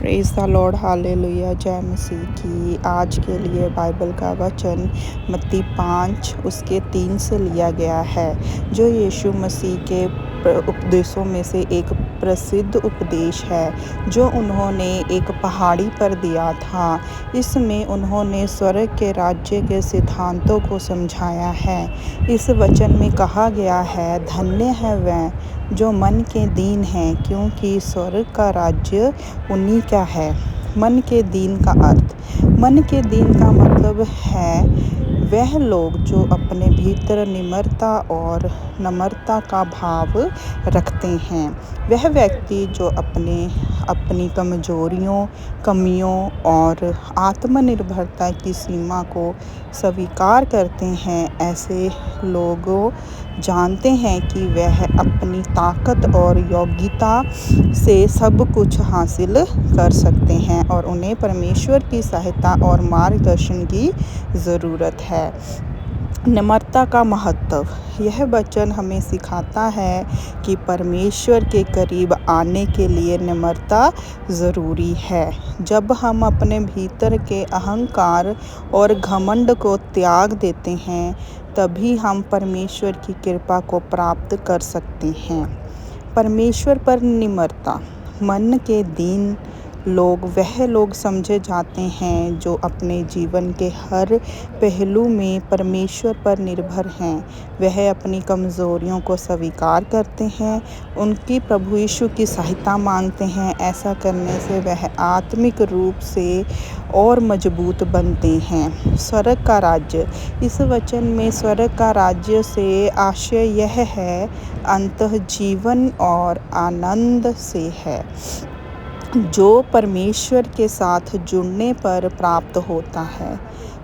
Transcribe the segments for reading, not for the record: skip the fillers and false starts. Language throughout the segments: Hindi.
प्रेज़ द लॉर्ड, हालेलुया, जय मसीह की। आज के लिए बाइबल का वचन मत्ती 5 उसके 3 से लिया गया है, जो यीशु मसीह के उपदेशों में से एक प्रसिद्ध उपदेश है, जो उन्होंने एक पहाड़ी पर दिया था। इसमें उन्होंने स्वर्ग के राज्य के सिद्धांतों को समझाया है। इस वचन में कहा गया है, धन्य है वह जो मन के दीन हैं, क्योंकि स्वर्ग का राज्य उन्हीं का है। मन के दीन का अर्थ, मन के दीन का मतलब है वह लोग जो अपने भीतर निम्रता और नम्रता का भाव रखते हैं। वह व्यक्ति जो अपनी कमजोरियों, कमियों और आत्मनिर्भरता की सीमा को स्वीकार करते हैं। ऐसे लोगों जानते हैं कि वह अपनी ताकत और योग्यता से सब कुछ हासिल कर सकते हैं और उन्हें परमेश्वर की सहायता और मार्गदर्शन की ज़रूरत है। नम्रता का महत्व, यह वचन हमें सिखाता है कि परमेश्वर के करीब आने के लिए नम्रता ज़रूरी है। जब हम अपने भीतर के अहंकार और घमंड को त्याग देते हैं, तभी हम परमेश्वर की कृपा को प्राप्त कर सकते हैं। परमेश्वर पर निम्रता, मन के दीन वह लोग समझे जाते हैं जो अपने जीवन के हर पहलू में परमेश्वर पर निर्भर हैं। वह अपनी कमज़ोरियों को स्वीकार करते हैं, उनकी प्रभु यीशु की सहायता मांगते हैं। ऐसा करने से वह आत्मिक रूप से और मजबूत बनते हैं। स्वर्ग का राज्य, इस वचन में स्वर्ग का राज्य से आशय यह है, अंतः जीवन और आनंद से है, जो परमेश्वर के साथ जुड़ने पर प्राप्त होता है।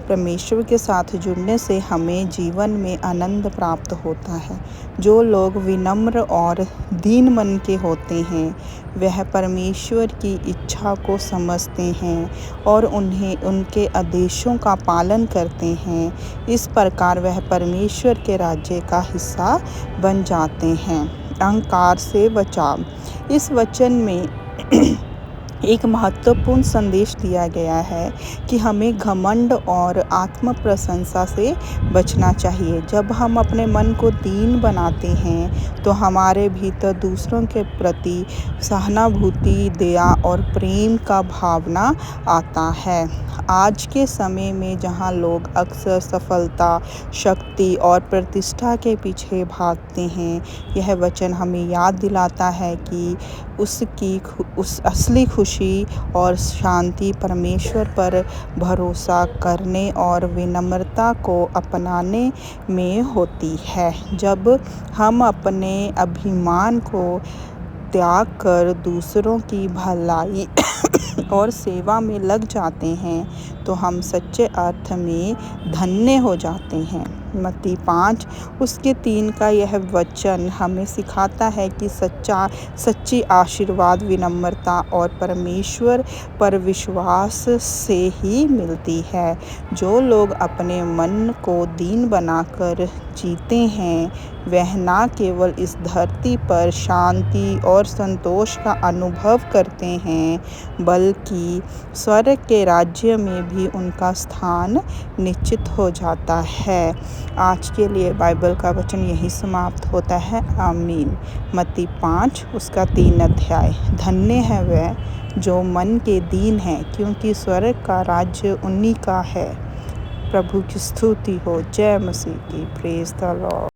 परमेश्वर के साथ जुड़ने से हमें जीवन में आनंद प्राप्त होता है। जो लोग विनम्र और दीन मन के होते हैं, वह परमेश्वर की इच्छा को समझते हैं और उनके आदेशों का पालन करते हैं। इस प्रकार वह परमेश्वर के राज्य का हिस्सा बन जाते हैं। अहंकार से बचाव, इस वचन में एक महत्वपूर्ण संदेश दिया गया है कि हमें घमंड और आत्म प्रशंसा से बचना चाहिए। जब हम अपने मन को दीन बनाते हैं, तो हमारे भीतर दूसरों के प्रति सहानुभूति, दया और प्रेम का भावना आता है। आज के समय में जहां लोग अक्सर सफलता, शक्ति और प्रतिष्ठा के पीछे भागते हैं, यह वचन हमें याद दिलाता है कि उस असली खुशी और शांति परमेश्वर पर भरोसा करने और विनम्रता को अपनाने में होती है। जब हम अपने अभिमान को त्याग कर दूसरों की भलाई और सेवा में लग जाते हैं, तो हम सच्चे अर्थ में धन्य हो जाते हैं। मत्ती 5 उसके 3 का यह वचन हमें सिखाता है कि सच्ची आशीर्वाद विनम्रता और परमेश्वर पर विश्वास से ही मिलती है। जो लोग अपने मन को दीन बनाकर जीते हैं, वह न केवल इस धरती पर शांति और संतोष का अनुभव करते हैं, बल्कि स्वर्ग के राज्य में भी उनका स्थान निश्चित हो जाता है। आज के लिए बाइबल का वचन यही समाप्त होता है। आमीन। मत्ती 5 उसका 3 अध्याय। धन्य है वह जो मन के दीन हैं, क्योंकि स्वर्ग का राज्य उन्हीं का है। प्रभु की स्तुति हो। जय मसीह की। Praise the Lord.